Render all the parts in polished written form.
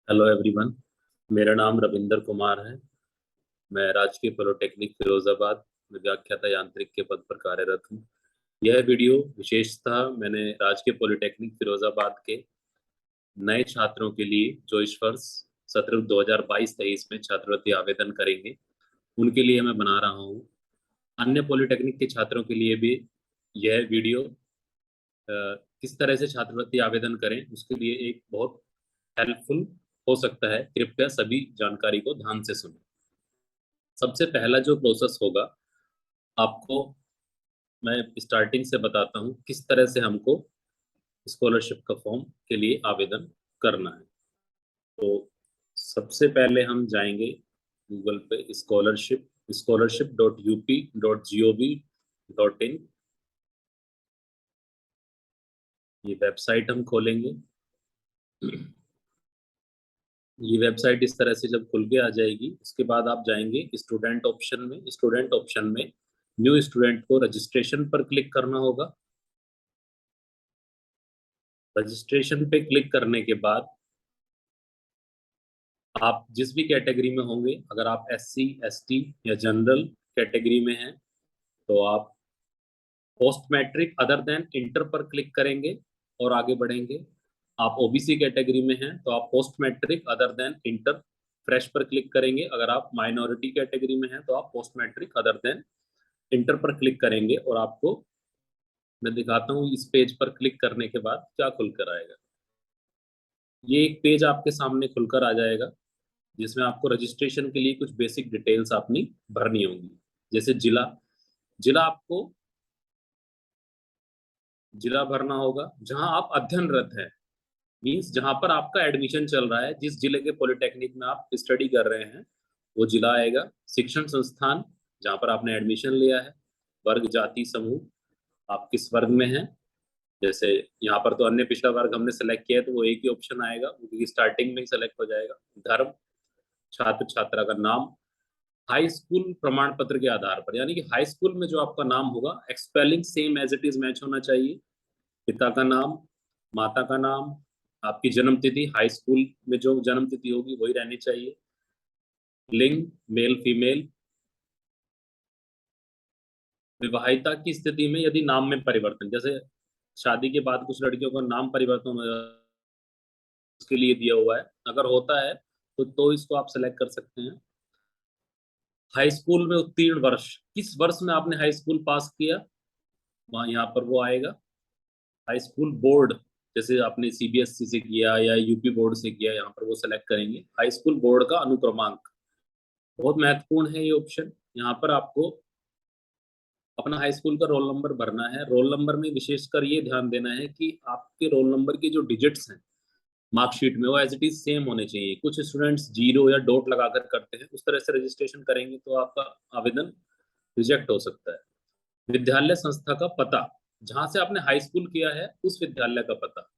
Hello everyone. मेरा नाम रविंदर कुमार है। मैं राजकीय पॉलिटेक्निक फिरोजाबाद में व्याख्याता यांत्रिक के पद पर कार्यरत हूँ। यह वीडियो विशेषतः मैंने राजकीय पॉलिटेक्निक फिरोजाबाद के नए छात्रों के लिए जो इस वर्ष सत्र 2022-23 में छात्रवृत्ति आवेदन करेंगे उनके लिए मैं बना रहा हूँ। अन्य पॉलिटेक्निक के छात्रों के लिए भी यह वीडियो किस तरह से छात्रवृत्ति आवेदन करें उसके लिए एक बहुत हेल्पफुल हो सकता है। कृपया सभी जानकारी को ध्यान से सुनें। सबसे पहला जो प्रोसेस होगा, आपको मैं स्टार्टिंग से बताता हूँ किस तरह से हमको स्कॉलरशिप का फॉर्म के लिए आवेदन करना है। तो सबसे पहले हम जाएंगे गूगल पे scholarship.up.gov.in। ये वेबसाइट हम खोलेंगे। ये वेबसाइट इस तरह से जब खुल के आ जाएगी, उसके बाद आप जाएंगे स्टूडेंट ऑप्शन में। स्टूडेंट ऑप्शन में न्यू स्टूडेंट को रजिस्ट्रेशन पर क्लिक करना होगा। रजिस्ट्रेशन पे क्लिक करने के बाद आप जिस भी कैटेगरी में होंगे, अगर आप SC ST या जनरल कैटेगरी में हैं तो आप post matric other than inter पर क्लिक करेंगे और आगे बढ़ेंगे। आप OBC कैटेगरी में हैं तो आप post matric other than inter fresh पर क्लिक करेंगे। अगर आप माइनॉरिटी कैटेगरी में हैं तो आप post matric other than inter पर क्लिक करेंगे। और आपको मैं दिखाता हूँ इस पेज पर क्लिक करने के बाद क्या खुलकर आएगा। ये एक पेज आपके सामने खुलकर आ जाएगा जिसमें आपको रजिस्ट्रेशन के लिए कुछ बेसिक डिटेल्स अपनी भरनी होंगी। जैसे जिला जिला आपको जिला भरना होगा जहां आप अध्ययनरत हैं। मींस जहां पर आपका एडमिशन चल रहा है, जिस जिले के पॉलिटेक्निक में आप स्टडी कर रहे हैं वो जिला आएगा। शिक्षण संस्थान जहां पर आपने एडमिशन लिया है। वर्ग जाति समूह आप किस वर्ग में हैं। जैसे यहाँ पर तो अन्य पिछड़ा वर्ग हमने सेलेक्ट किया है तो वो एक ही ऑप्शन आएगा, क्योंकि स्टार्टिंग में ही सेलेक्ट हो जाएगा। धर्म, छात्र छात्रा का नाम, हाई स्कूल प्रमाण पत्र के आधार पर, यानी कि हाई स्कूल में जो आपका नाम होगा spelling same as it is match होना चाहिए। पिता का नाम, माता का नाम, आपकी जन्म तिथि हाई स्कूल में जो जन्म तिथि होगी वही रहनी चाहिए। लिंग मेल फीमेल। विवाहिता की स्थिति में यदि नाम में परिवर्तन, जैसे शादी के बाद कुछ लड़कियों का नाम परिवर्तन हो जाता है, उसके लिए दिया हुआ है, अगर होता है तो इसको आप सेलेक्ट कर सकते हैं। हाई स्कूल में उत्तीर्ण वर्ष, किस वर्ष में आपने हाई स्कूल पास किया वहाँ यहाँ पर वो आएगा। हाई स्कूल बोर्ड, जैसे आपने CBSE से किया या UP बोर्ड से किया, यहाँ पर वो सेलेक्ट करेंगे। हाई स्कूल बोर्ड का अनुक्रमांक बहुत महत्वपूर्ण है ये ऑप्शन। यहाँ पर आपको अपना हाई स्कूल का रोल नंबर भरना है। रोल नंबर में विशेषकर ये ध्यान देना है कि आपके रोल नंबर की जो डिजिट्स हैं मार्कशीट में वो एज इट इज सेम होने चाहिए। कुछ स्टूडेंट्स जीरो या डॉट लगाकर करते हैं, उस तरह से रजिस्ट्रेशन करेंगे तो आपका आवेदन रिजेक्ट हो सकता है। विद्यालय संस्था का पता, जहां से आपने हाई स्कूल किया है उस विद्यालय का पता।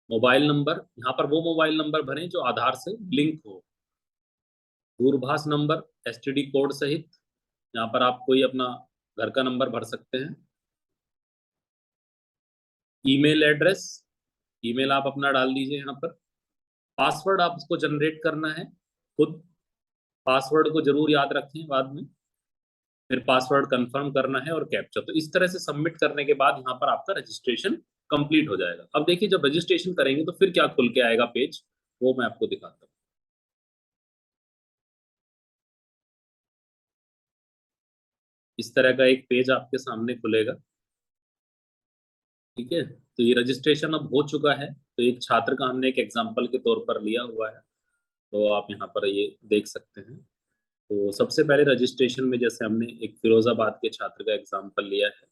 मोबाइल नंबर, यहाँ पर वो मोबाइल नंबर भरें जो आधार से लिंक हो। दूरभाष नंबर STD कोड सहित, यहाँ पर आप कोई अपना घर का नंबर भर सकते हैं। ईमेल एड्रेस, ईमेल आप अपना डाल दीजिए यहाँ पर। पासवर्ड आपको जनरेट करना है खुद। पासवर्ड को जरूर याद रखें बाद में। फिर पासवर्ड कंफर्म करना है और कैप्चा। तो इस तरह से सबमिट करने के बाद यहाँ पर आपका रजिस्ट्रेशन कंप्लीट हो जाएगा। अब देखिए जब रजिस्ट्रेशन करेंगे तो फिर क्या खुल के आएगा पेज, वो मैं आपको दिखाता हूँ। इस तरह का एक पेज आपके सामने खुलेगा। ठीक है, तो ये रजिस्ट्रेशन अब हो चुका है। तो एक छात्र का हमने एक एग्जाम्पल के तौर पर लिया हुआ है, तो आप यहाँ पर ये देख सकते हैं। तो सबसे पहले रजिस्ट्रेशन में जैसे हमने एक फिरोजाबाद के छात्र का एग्जाम्पल लिया है।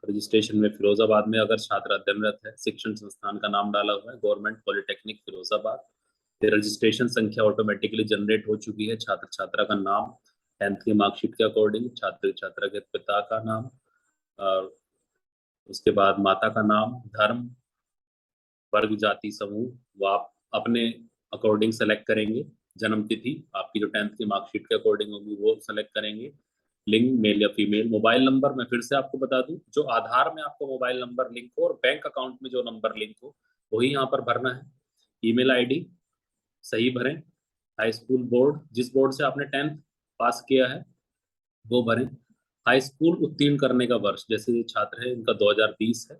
रजिस्ट्रेशन में फिरोजाबाद में अगर छात्र अध्ययनरत है, शिक्षण संस्थान का नाम डाला हुआ है गवर्नमेंट पॉलिटेक्निक फिरोजाबाद। फिर रजिस्ट्रेशन संख्या ऑटोमेटिकली जनरेट हो चुकी है। छात्र छात्रा का नाम 10th की मार्कशीट के अकॉर्डिंग, छात्र छात्रा के पिता का नाम, और उसके बाद माता का नाम, धर्म, वर्ग जाति समूह वो आप अपने अकॉर्डिंग सेलेक्ट करेंगे। जन्म तिथि आपकी जो 10th की मार्कशीट के अकॉर्डिंग होगी वो सेलेक्ट करेंगे। लिंग मेल या फीमेल। मोबाइल नंबर मैं फिर से आपको बता दूं, जो आधार में आपको मोबाइल नंबर लिंक हो और बैंक अकाउंट में जो नंबर लिंक हो वही यहाँ पर भरना है। ईमेल ID, सही भरें। हाई स्कूल बोर्ड, जिस बोर्ड से आपने 10th पास किया है वो भरें। हाई स्कूल उत्तीर्ण करने का वर्ष, जैसे ये छात्र है इनका 2020 है,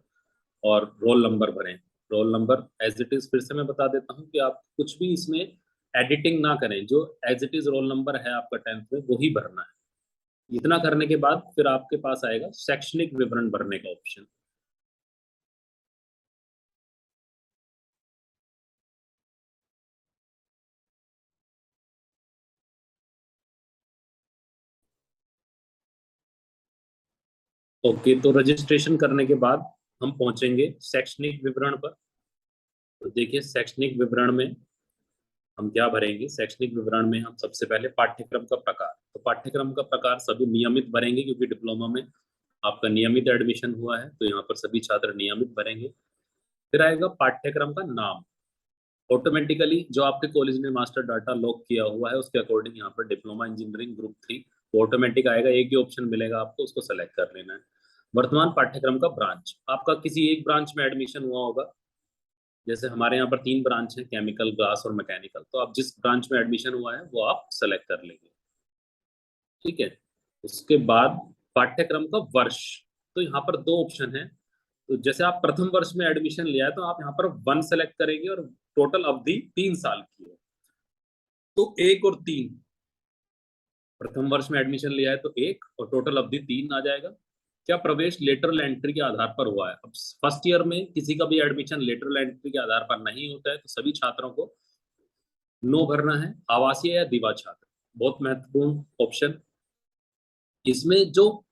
और रोल नंबर भरें। Roll number as it is फिर से मैं बता देता हूँ कि आप कुछ भी इसमें एडिटिंग ना करें, जो as it is roll number है आपका 10th में वही भरना है। इतना करने के बाद फिर आपके पास आएगा शैक्षणिक विवरण भरने का ऑप्शन। ओके, तो रजिस्ट्रेशन करने के बाद हम पहुंचेंगे शैक्षणिक विवरण पर। तो देखिए शैक्षणिक विवरण में हम क्या भरेंगे। शैक्षणिक विवरण में हम सबसे पहले पाठ्यक्रम का प्रकार, तो पाठ्यक्रम का प्रकार सभी नियमित भरेंगे, क्योंकि डिप्लोमा में आपका नियमित एडमिशन हुआ है, तो यहाँ पर सभी छात्र नियमित भरेंगे। फिर आएगा पाठ्यक्रम का नाम। ऑटोमेटिकली जो आपके कॉलेज ने मास्टर डाटा लॉक किया हुआ है उसके अकॉर्डिंग यहाँ पर डिप्लोमा इंजीनियरिंग ग्रुप 3 वो ऑटोमेटिक आएगा। एक ही ऑप्शन मिलेगा आपको, उसको सेलेक्ट कर लेना है। वर्तमान पाठ्यक्रम का ब्रांच, आपका किसी एक ब्रांच में एडमिशन हुआ होगा। जैसे हमारे यहाँ पर 3 ब्रांच हैं, केमिकल, ग्लास और मैकेनिकल, तो आप जिस ब्रांच में एडमिशन हुआ है वो आप सेलेक्ट कर लेंगे। ठीक है। उसके बाद पाठ्यक्रम का वर्ष, तो यहाँ पर 2 ऑप्शन है। तो जैसे आप प्रथम वर्ष में एडमिशन लिया है तो आप यहाँ पर 1 सेलेक्ट करेंगे, और टोटल अवधि 3 साल की है तो 1 और 3। प्रथम वर्ष में एडमिशन लिया है तो 1, और टोटल अवधि 3 आ जाएगा। क्या प्रवेश लेटरल एंट्री के आधार पर हुआ है? अब फर्स्ट ईयर में किसी का भी एडमिशन लेटरल एंट्री के आधार पर नहीं होता है, तो सभी छात्रों को नो भरना है। आवासीय या दिवा छात्र, बहुत महत्वपूर्ण ऑप्शन। इसमें जो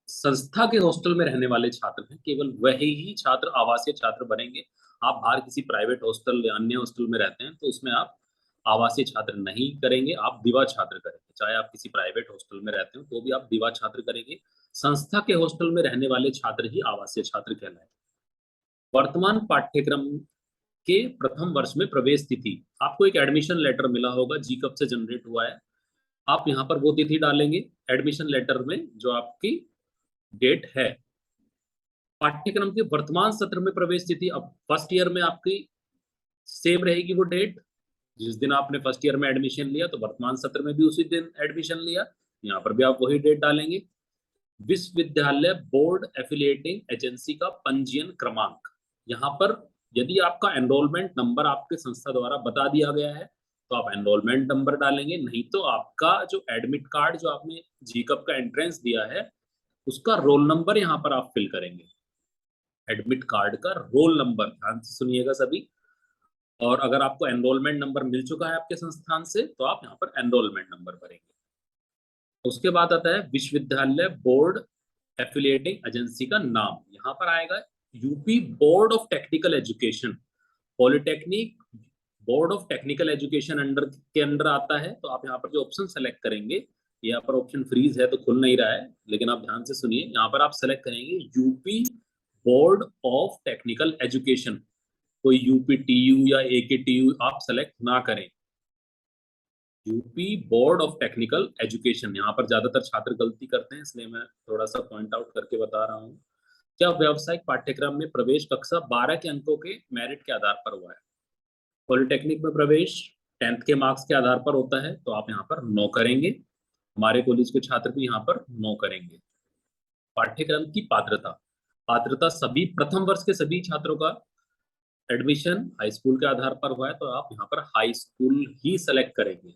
संस्था के हॉस्टल में रहने वाले छात्र हैं केवल वही ही छात्र आवासीय छात्र बनेंगे। आप बाहर किसी प्राइवेट हॉस्टल या अन्य हॉस्टल में रहते हैं तो उसमें आप आवासीय छात्र नहीं करेंगे, आप दिवा छात्र करेंगे। चाहे आप किसी प्राइवेट हॉस्टल में रहते हो तो भी आप दिवा छात्र करेंगे। संस्था के हॉस्टल में रहने वाले छात्र ही आवासीय छात्र कहलाए। वर्तमान पाठ्यक्रम के प्रथम वर्ष में प्रवेश तिथि, आपको एक एडमिशन लेटर मिला होगा, जी कब से जनरेट हुआ है, आप यहाँ पर वो तिथि डालेंगे एडमिशन लेटर में जो आपकी डेट है। पाठ्यक्रम के वर्तमान सत्र में प्रवेश तिथि, अब फर्स्ट ईयर में आपकी सेम रहेगी वो डेट। जिस दिन आपने फर्स्ट ईयर में एडमिशन लिया तो वर्तमान सत्र में भी उसी दिन एडमिशन लिया, यहाँ पर भी आप वही डेट डालेंगे। विश्वविद्यालय बोर्ड एफिलिएटिंग एजेंसी का पंजीयन क्रमांक, यहाँ पर यदि आपका एनरोलमेंट नंबर आपके संस्था द्वारा बता दिया गया है तो आप एनरोलमेंट नंबर डालेंगे, नहीं तो आपका जो एडमिट कार्ड जो आपने जीकअप का एंट्रेंस दिया है उसका रोल नंबर यहाँ पर आप फिल करेंगे। एडमिट कार्ड का रोल नंबर, ध्यान से सुनिएगा सभी। और अगर आपको एनरोलमेंट नंबर मिल चुका है आपके संस्थान से तो आप यहाँ पर एनरोलमेंट नंबर भरेंगे। उसके बाद आता है विश्वविद्यालय बोर्ड एफिलिएटिंग एजेंसी का नाम, यहाँ पर आएगा UP board of technical education. Polytechnic board of technical education under के अंडर आता है, तो आप यहाँ पर जो ऑप्शन सेलेक्ट करेंगे, यहाँ पर ऑप्शन फ्रीज है तो खुल नहीं रहा है, लेकिन आप ध्यान से सुनिए, यहाँ पर आप सेलेक्ट करेंगे UP board of technical education. कोई यूपी टीयू या एके टीयू आप सेलेक्ट ना करें, UP board of technical education. यहाँ पर ज्यादातर छात्र गलती करते हैं, इसलिए मैं थोड़ा सा पॉइंट आउट करके बता रहा हूँ। क्या व्यावसायिक पाठ्यक्रम में प्रवेश कक्षा 12 के अंकों के मेरिट के आधार पर हुआ है? पॉलिटेक्निक में प्रवेश 10th के मार्क्स के आधार पर होता है, तो आप यहाँ पर नो करेंगे। हमारे कॉलेज के छात्र भी यहाँ पर नो करेंगे। पाठ्यक्रम की पात्रता, पात्रता सभी प्रथम वर्ष के सभी छात्रों का एडमिशन हाई स्कूल के आधार पर हुआ है, तो आप यहाँ पर हाई स्कूल ही सेलेक्ट करेंगे।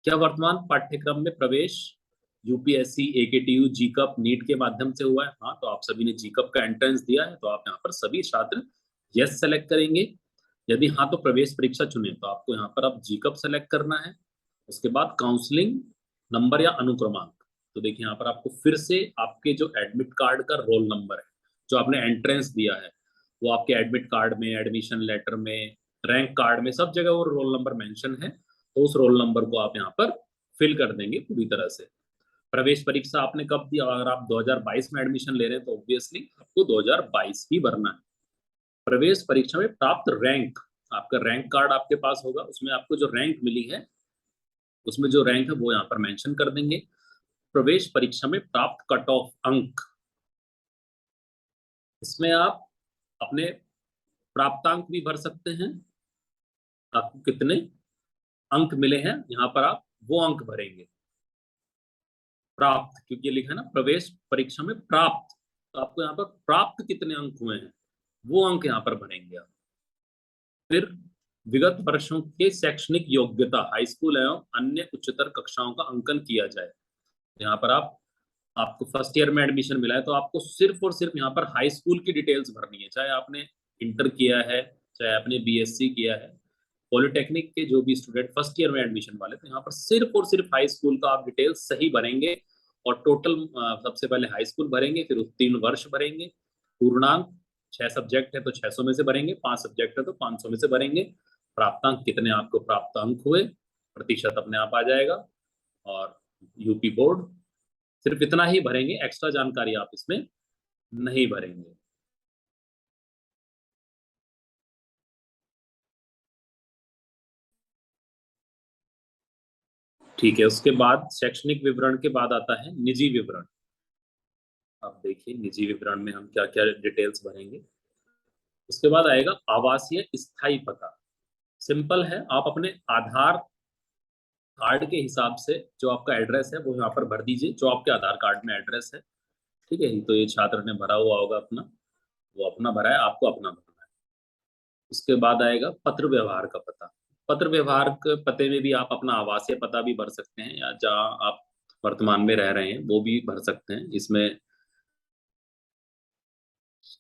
क्या वर्तमान पाठ्यक्रम में प्रवेश यूपीएससी, एकेटीयू, जीकअप, नीट के माध्यम से हुआ है? हाँ, तो आप सभी ने जीकअप का एंट्रेंस दिया है, तो आप यहाँ पर सभी छात्र यस सेलेक्ट करेंगे। यदि हाँ तो प्रवेश परीक्षा चुने, तो आपको यहाँ पर अब जीकअप सेलेक्ट करना है। उसके बाद काउंसलिंग नंबर या अनुक्रमांक, तो देखिए यहाँ पर आपको फिर से आपके जो एडमिट कार्ड का रोल नंबर है जो आपने एंट्रेंस दिया है वो आपके एडमिट कार्ड में, एडमिशन लेटर में, रैंक कार्ड में, सब जगह वो रोल नंबर मेंशन है, तो उस रोल नंबर को आप यहाँ पर फिल कर देंगे पूरी तरह से। प्रवेश परीक्षा आपने कब दिया? अगर आप 2022 में एडमिशन ले रहे हैं तो ऑब्वियसली आपको 2022 ही भरना है। प्रवेश परीक्षा में प्राप्त रैंक, आपका रैंक कार्ड आपके पास होगा, उसमें आपको जो रैंक मिली है उसमें जो रैंक है वो यहाँ पर मेंशन कर देंगे। प्रवेश परीक्षा में प्राप्त कट ऑफ अंक, इसमें आप अपने प्राप्तांक भी भर सकते हैं, आपको कितने अंक मिले हैं, यहाँ पर आप वो अंक भरेंगे। प्राप्त, क्योंकि ये लिखा है ना प्रवेश परीक्षा में प्राप्त, तो आपको यहाँ पर प्राप्त कितने अंक हुए हैं वो अंक यहाँ पर भरेंगे आप। फिर विगत वर्षों के शैक्षणिक योग्यता हाई स्कूल एवं अन्य उच्चतर कक्षाओं का अंकन किया जाए। यहाँ पर आपको फर्स्ट ईयर में एडमिशन मिला है तो आपको सिर्फ और सिर्फ यहाँ पर हाई स्कूल की डिटेल्स भरनी है, चाहे आपने इंटर किया है, चाहे आपने बीएससी किया है। पॉलिटेक्निक के जो भी स्टूडेंट फर्स्ट ईयर में एडमिशन वाले तो यहाँ पर सिर्फ और सिर्फ हाई स्कूल का आप डिटेल्स सही भरेंगे। और टोटल सबसे पहले हाई स्कूल भरेंगे, फिर उत्तीर्ण वर्ष भरेंगे, पूर्णांक 6 सब्जेक्ट है तो 600 में से भरेंगे, 5 सब्जेक्ट है तो 500 में से भरेंगे, प्राप्तांक कितने आपको प्राप्त अंक हुए, प्रतिशत अपने आप आ जाएगा, और यूपी बोर्ड, सिर्फ इतना ही भरेंगे, एक्स्ट्रा जानकारी आप इसमें नहीं भरेंगे। ठीक है, उसके बाद शैक्षणिक विवरण के बाद आता है निजी विवरण। आप देखिए निजी विवरण में हम क्या क्या डिटेल्स भरेंगे। उसके बाद आएगा आवासीय स्थायी पता। सिंपल है, आप अपने आधार कार्ड के हिसाब से जो आपका एड्रेस है वो यहाँ पर भर दीजिए, जो आपके आधार कार्ड में एड्रेस है। ठीक है, तो ये छात्र ने भरा हुआ होगा अपना, वो अपना भरा है, आपको अपना भरना है। उसके बाद आएगा पत्र व्यवहार का पता। पत्र व्यवहार के पते में भी आप अपना आवासीय पता भी भर सकते हैं, या जहाँ आप वर्तमान में रह रहे हैं वो भी भर सकते हैं।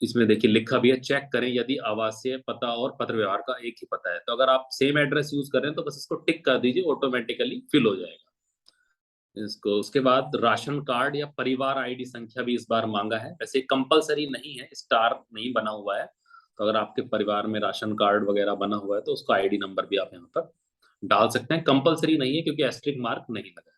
इसमें देखिए लिखा भी है, चेक करें यदि आवासीय पता और पत्र व्यवहार का एक ही पता है। तो अगर आप सेम एड्रेस यूज कर रहे हैं तो बस इसको टिक कर दीजिए, ऑटोमेटिकली फिल हो जाएगा इसको। उसके बाद राशन कार्ड या परिवार आईडी संख्या भी इस बार मांगा है, वैसे कंपलसरी नहीं है, स्टार नहीं बना हुआ है। तो अगर आपके परिवार में राशन कार्ड वगैरह बना हुआ है तो उसका आईडी नंबर भी आप यहाँ पर डाल सकते हैं, कंपलसरी नहीं है क्योंकि एस्ट्रिक मार्क नहीं लगा है।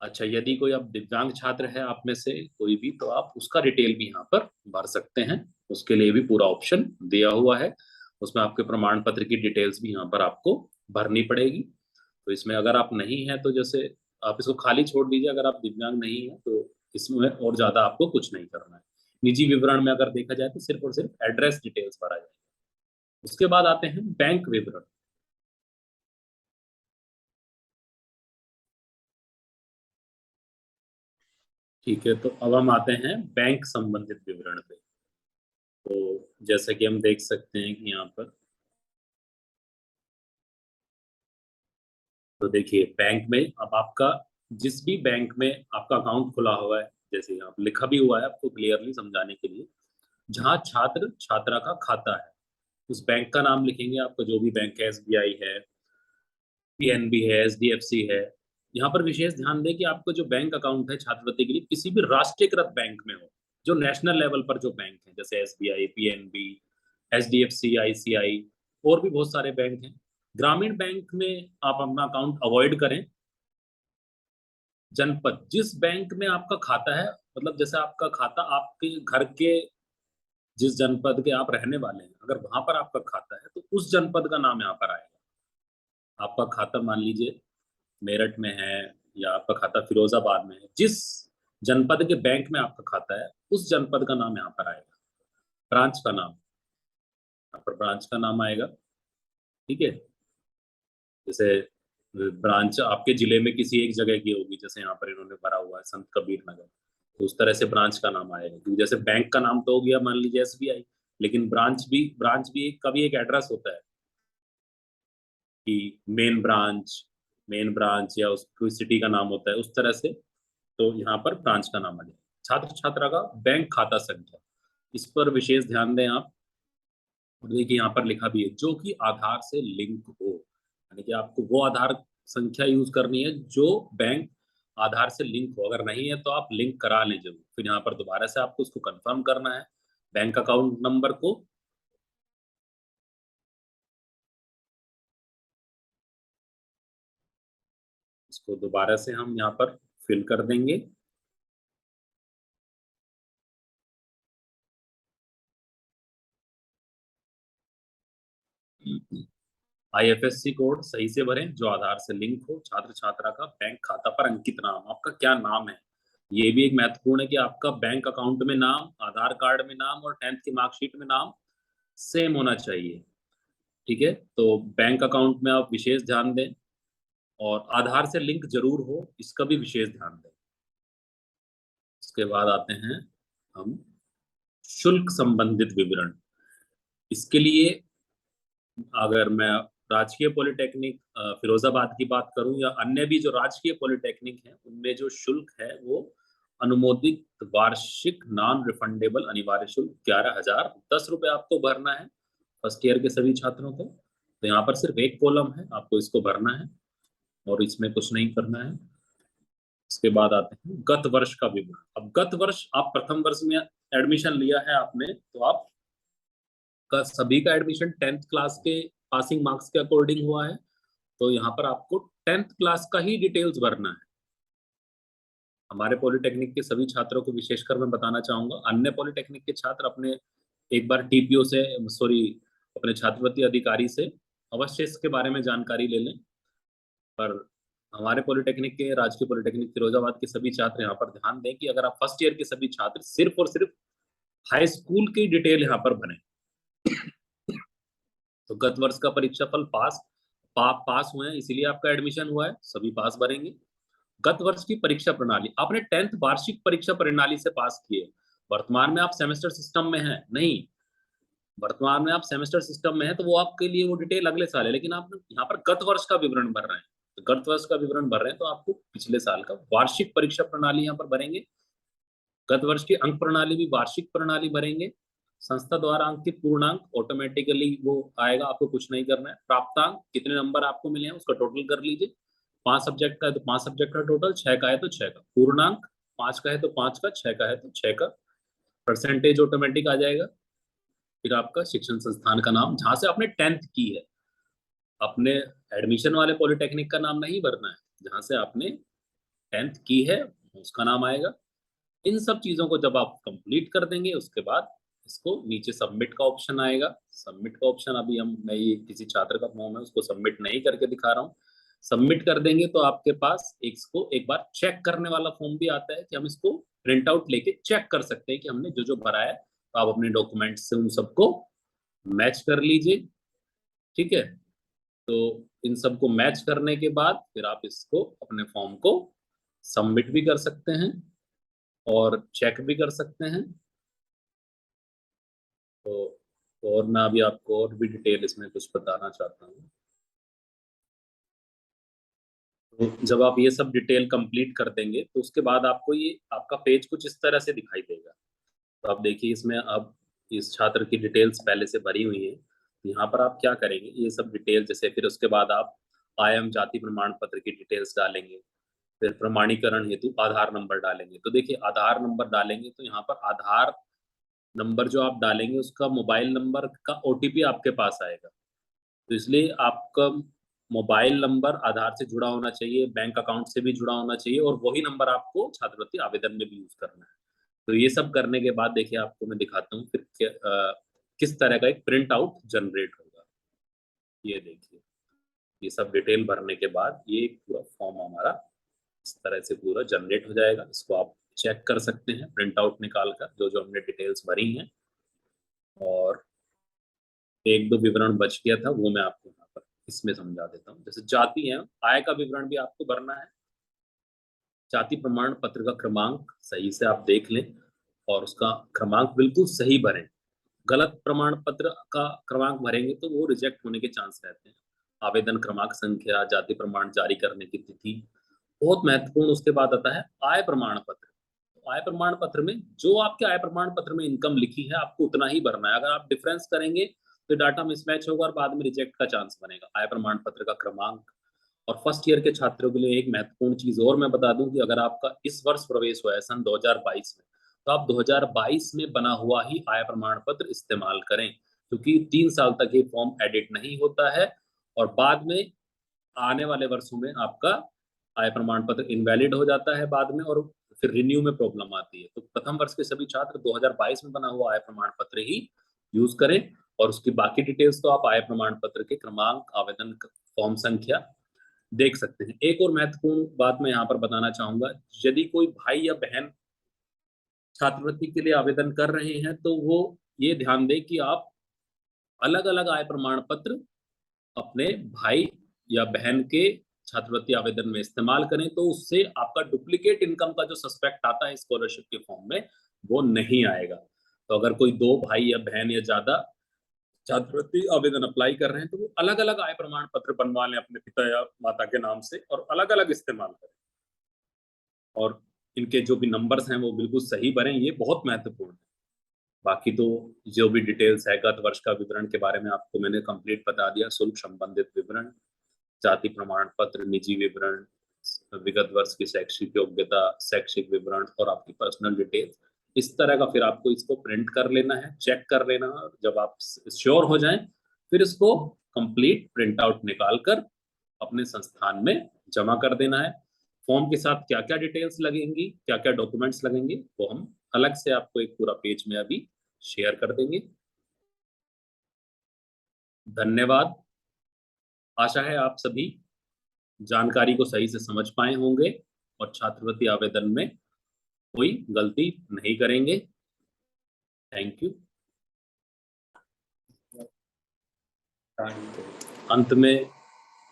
अच्छा, यदि कोई अब दिव्यांग छात्र है आप में से कोई भी, तो आप उसका डिटेल भी यहाँ पर भर सकते हैं, उसके लिए भी पूरा ऑप्शन दिया हुआ है। उसमें आपके प्रमाण पत्र की डिटेल्स भी यहाँ पर आपको भरनी पड़ेगी। तो इसमें अगर आप नहीं है तो जैसे आप इसको खाली छोड़ दीजिए, अगर आप दिव्यांग नहीं है तो इसमें और ज्यादा आपको कुछ नहीं करना है। निजी विवरण में अगर देखा जाए तो सिर्फ और सिर्फ एड्रेस डिटेल्स भरा जाए। उसके बाद आते हैं बैंक विवरण। ठीक है, तो अब हम आते हैं बैंक संबंधित विवरण पे। तो जैसा कि हम देख सकते हैं कि यहाँ पर, तो देखिए बैंक में अब आपका जिस भी बैंक में आपका अकाउंट खुला हुआ है, जैसे यहाँ पे लिखा भी हुआ है आपको क्लियरली समझाने के लिए, जहाँ छात्र छात्रा का खाता है उस बैंक का नाम लिखेंगे। आपका जो भी बैंक है, एसबीआई है, पीएनबी है, एचडीएफसी है। यहाँ पर विशेष ध्यान दें कि आपका जो बैंक अकाउंट है छात्रवृत्ति के लिए किसी भी राष्ट्रीयकृत बैंक में हो, जो नेशनल लेवल पर जो बैंक है जैसे एसबीआई, पीएनबी, एचडीएफसी, आईसीआई, और भी बहुत सारे बैंक हैं। ग्रामीण बैंक में आप अपना अकाउंट अवॉइड करें। जनपद, जिस बैंक में आपका खाता है, मतलब जैसे आपका खाता आपके घर के जिस जनपद के आप रहने वाले हैं, अगर वहां पर आपका खाता है तो उस जनपद का नाम यहाँ पर आएगा। आपका खाता मान लीजिए मेरठ में है, या आपका खाता फिरोजाबाद में है, जिस जनपद के बैंक में आपका खाता है उस जनपद का नाम यहाँ पर आएगा, ब्रांच का नाम, यहाँ पर ब्रांच का नाम आएगा। ठीक है, जैसे ब्रांच आपके जिले में किसी एक जगह की होगी, जैसे यहाँ पर इन्होंने भरा हुआ है संत कबीर नगर, तो उस तरह से ब्रांच का नाम आएगा। क्योंकि जैसे बैंक का नाम तो हो गया मान लीजिए एसबीआई, लेकिन ब्रांच भी एक का भी एक एड्रेस होता है कि मेन ब्रांच या उस कोई सिटी का नाम होता है उस तरह से। तो यहाँ पर ब्रांच का नाम आ जाए। छात्र छात्रा का बैंक खाता संख्या, इस पर विशेष ध्यान दें आप। और देखिए यहाँ पर लिखा भी है जो कि आधार से लिंक हो, यानी कि आपको वो आधार संख्या यूज करनी है जो बैंक आधार से लिंक हो। अगर नहीं है तो आप लिंक करा लें जरूर, फिर यहाँ पर दोबारा से आपको उसको कंफर्म करना है बैंक अकाउंट नंबर को। इसको दोबारा से हम यहाँ पर फिल कर देंगे। आईएफएससी कोड सही से भरें जो आधार से लिंक हो। छात्र छात्रा का बैंक खाता पर अंकित नाम, आपका क्या नाम है, ये भी एक महत्वपूर्ण है कि आपका बैंक अकाउंट में नाम, आधार कार्ड में नाम और 10th की मार्कशीट में नाम सेम होना चाहिए। ठीक है, तो बैंक अकाउंट में आप विशेष ध्यान दें, और आधार से लिंक जरूर हो, इसका भी विशेष ध्यान दें। इसके बाद आते हैं हम शुल्क संबंधित विवरण। इसके लिए अगर मैं राजकीय पॉलिटेक्निक फिरोजाबाद की बात करूं या अन्य भी जो राजकीय पॉलिटेक्निक हैं, उनमें जो शुल्क है वो अनुमोदित वार्षिक नॉन रिफंडेबल अनिवार्य शुल्क 11,010 रुपये आपको भरना है फर्स्ट ईयर के सभी छात्रों को। तो यहाँ पर सिर्फ एक कॉलम है, आपको इसको भरना है और इसमें कुछ नहीं करना है। इसके बाद आते हैं गत वर्ष का विवरण। अब गत वर्ष आप प्रथम वर्ष में एडमिशन लिया है आपने, तो आप का सभी का एडमिशन 10th क्लास के पासिंग मार्क्स के अकॉर्डिंग हुआ है। तो यहाँ पर आपको 10th क्लास का ही डिटेल्स भरना है। हमारे पॉलिटेक्निक के सभी छात्रों को विशेषकर मैं बताना चाहूंगा, अन्य पॉलिटेक्निक के छात्र अपने एक बार टीपीओ से, सॉरी, अपने छात्रवृत्ति अधिकारी से अवश्य इसके बारे में जानकारी ले लें। पर हमारे पॉलिटेक्निक के, राजकीय पॉलिटेक्निक फिरोजाबाद के सभी छात्र यहाँ पर ध्यान दें कि अगर आप फर्स्ट ईयर के सभी छात्र सिर्फ और सिर्फ हाई स्कूल की डिटेल यहाँ पर भरें। तो गत वर्ष का परीक्षाफल पास हुए हैं, इसीलिए आपका एडमिशन हुआ है, सभी पास भरेंगे। गत वर्ष की परीक्षा प्रणाली, आपने 10th वार्षिक परीक्षा प्रणाली से पास किए, वर्तमान में आप सेमेस्टर सिस्टम में हैं नहीं, वर्तमान में आप सेमेस्टर सिस्टम में हैं, तो वो आपके लिए वो डिटेल अगले साल है, लेकिन आप यहाँ पर गत वर्ष का विवरण भर रहे हैं। तो गत वर्ष का विवरण भर रहे हैं तो आपको पिछले साल का वार्षिक परीक्षा प्रणाली यहाँ पर भरेंगे। गत वर्ष की अंक प्रणाली भी वार्षिक प्रणाली भरेंगे। संस्था द्वारा अंकित पूर्णांक ऑटोमेटिकली वो आएगा, आपको कुछ नहीं करना है। प्राप्तांक, कितने नंबर आपको मिले हैं उसका टोटल कर लीजिए। 5 सब्जेक्ट का है तो 5 सब्जेक्ट का टोटल, 6 का है तो 6 का। पूर्णांक 5 का है तो 5 का, 6 का है तो 6 का। परसेंटेज ऑटोमेटिक आ जाएगा। फिर आपका शिक्षण संस्थान का नाम, जहां से आपने 10th की है, अपने एडमिशन वाले पॉलिटेक्निक का नाम नहीं भरना है, जहां से आपने 10th की है उसका नाम आएगा। इन सब चीजों को जब आप कंप्लीट कर देंगे, उसके बाद इसको नीचे सबमिट का ऑप्शन आएगा। सबमिट का ऑप्शन अभी मैं ये किसी छात्र का फॉर्म है उसको सबमिट नहीं करके दिखा रहा हूँ। सबमिट कर देंगे तो आपके पास इसको एक बार चेक करने वाला फॉर्म भी आता है कि हम इसको प्रिंट आउट लेके चेक कर सकते हैं कि हमने जो जो भरा है। तो आप अपने डॉक्यूमेंट्स से उन सबको मैच कर लीजिए। ठीक है, तो इन सबको मैच करने के बाद फिर आप इसको अपने फॉर्म को सबमिट भी कर सकते हैं और चेक भी कर सकते हैं। तो और मैं अभी आपको और भी डिटेल इसमें कुछ बताना चाहता हूँ। तो जब आप ये सब डिटेल कंप्लीट कर देंगे तो उसके बाद आपको ये आपका पेज कुछ इस तरह से दिखाई देगा। तो आप देखिए, इसमें अब इस छात्र की डिटेल्स पहले से भरी हुई है। तो यहाँ पर आप क्या करेंगे, ये सब डिटेल जैसे, फिर उसके बाद आप आयम जाति प्रमाण पत्र की डिटेल्स डालेंगे। फिर प्रमाणीकरण हेतु आधार नंबर डालेंगे। तो देखिए, आधार नंबर डालेंगे तो यहाँ पर आधार नंबर जो आप डालेंगे उसका मोबाइल नंबर का ओटीपी आपके पास आएगा। तो इसलिए आपका मोबाइल नंबर आधार से जुड़ा होना चाहिए, बैंक अकाउंट से भी जुड़ा होना चाहिए, और वही नंबर आपको छात्रवृत्ति आवेदन में भी यूज करना है। तो ये सब करने के बाद देखिए, आपको मैं दिखाता हूँ फिर किस तरह का एक प्रिंट आउट जनरेट होगा। ये देखिए, ये सब डिटेल भरने के बाद ये पूरा फॉर्म हमारा इस तरह से पूरा जनरेट हो जाएगा। इसको आप चेक कर सकते हैं प्रिंट आउट निकाल कर, जो जो हमने डिटेल्स भरी हैं। और एक दो विवरण बच गया था, वो मैं आपको यहाँ पर इसमें समझा देता हूँ। जैसे जाति है, आय का विवरण भी आपको भरना है। जाति प्रमाण पत्र का क्रमांक सही से आप देख लें और उसका क्रमांक बिल्कुल सही भरें। गलत प्रमाण पत्र का क्रमांक भरेंगे तो वो रिजेक्ट होने के चांस रहते हैं। आवेदन क्रमांक, संख्या, जाति प्रमाण जारी करने की तिथि, बहुत महत्वपूर्ण। उसके बाद आता है आय प्रमाण पत्र। तो आय प्रमाण पत्र में जो आपके आय प्रमाण पत्र में इनकम लिखी है आपको उतना ही भरना है। अगर आप डिफरेंस करेंगे तो डाटा मिसमैच होगा और बाद में रिजेक्ट का चांस बनेगा। आय प्रमाण पत्र का क्रमांक। और फर्स्ट ईयर के छात्रों के लिए एक महत्वपूर्ण चीज और मैं बता दूं कि अगर आपका इस वर्ष प्रवेश हुआ है सन 2022 में, तो आप 2022 में बना हुआ ही आय प्रमाण पत्र इस्तेमाल करें, क्योंकि 3 साल तक ये फॉर्म एडिट नहीं होता है और बाद में आने वाले वर्षों में आपका आय प्रमाण पत्र इनवैलिड हो जाता है बाद में, और फिर रिन्यू में प्रॉब्लम आती है। तो प्रथम वर्ष के सभी छात्र 2022 में बना हुआ आय प्रमाण पत्र ही यूज करें। और उसकी बाकी डिटेल्स तो आप आय प्रमाण पत्र के क्रमांक, आवेदन फॉर्म संख्या देख सकते हैं। एक और महत्वपूर्ण बात मैं यहाँ पर बताना चाहूंगा, यदि कोई भाई या बहन छात्रवृत्ति के लिए आवेदन कर रहे हैं तो वो ये ध्यान दें कि आप अलग अलग आय प्रमाण पत्र अपने भाई या बहन के छात्रवृत्ति आवेदन में इस्तेमाल करें, तो उससे आपका डुप्लीकेट इनकम का जो सस्पेक्ट आता है स्कॉलरशिप के फॉर्म में, वो नहीं आएगा। तो अगर कोई 2 भाई या बहन या ज़्यादा छात्रवृत्ति आवेदन अप्लाई कर रहे हैं, तो वो अलग-अलग आय प्रमाण पत्र बनवा लें अपने पिता या माता के नाम से और अलग-अलग इस्तेमाल करें। और इनके जो भी नंबर्स हैं, वो बिल्कुल सही भरें, ये बहुत महत्वपूर्ण है। बाकी तो जो भी डिटेल्स है, गत वर्ष का विवरण के बारे में आपको मैंने कंप्लीट बता दिया, शुल्क संबंधित विवरण, जाति प्रमाण पत्र, निजी विवरण, विगत वर्ष की शैक्षिक योग्यता, शैक्षिक विवरण और आपकी पर्सनल डिटेल्स। इस तरह का फिर आपको इसको प्रिंट कर लेना है, चेक कर लेना है, जब आप श्योर हो जाएं, फिर इसको कंप्लीट प्रिंट आउट निकाल कर अपने संस्थान में जमा कर देना है। फॉर्म के साथ क्या-क्या डिटेल्स लगेंगी, क्या-क्या डॉक्यूमेंट्स लगेंगे, वो हम अलग से आपको एक पूरा पेज में अभी शेयर कर देंगे। धन्यवाद। आशा है आप सभी जानकारी को सही से समझ पाए होंगे और छात्रवृत्ति आवेदन में कोई गलती नहीं करेंगे। Thank you. अंत में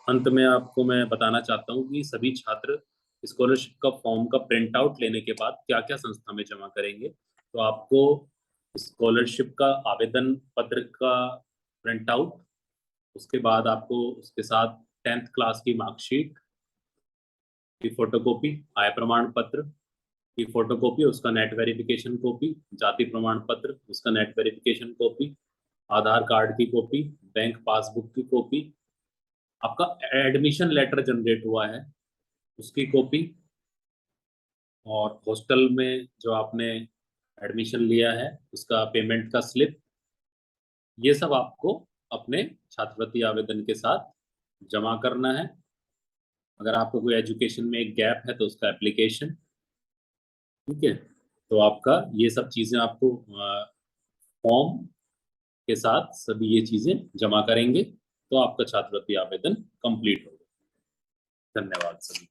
अंत में आपको मैं बताना चाहता हूँ कि सभी छात्र स्कॉलरशिप का फॉर्म का प्रिंट आउट लेने के बाद क्या-क्या संस्था में जमा करेंगे। तो आपको स्कॉलरशिप का आवेदन पत्र का प्रिंट आउट, उसके बाद आपको उसके साथ 10th क्लास की मार्कशीट की फोटोकॉपी, आय प्रमाण पत्र की फोटोकॉपी, उसका नेट वेरिफिकेशन कॉपी, जाति प्रमाण पत्र, उसका नेट वेरिफिकेशन कॉपी, आधार कार्ड की कॉपी, बैंक पासबुक की कॉपी, आपका एडमिशन लेटर जनरेट हुआ है उसकी कॉपी, और हॉस्टल में जो आपने एडमिशन लिया है उसका पेमेंट का स्लिप, ये सब आपको अपने छात्रवृत्ति आवेदन के साथ जमा करना है। अगर आपको कोई एजुकेशन में एक गैप है तो उसका एप्लीकेशन, ठीक है। तो आपका ये सब चीज़ें आपको फॉर्म के साथ सभी ये चीज़ें जमा करेंगे, तो आपका छात्रवृत्ति आवेदन कंप्लीट होगा। धन्यवाद सभी।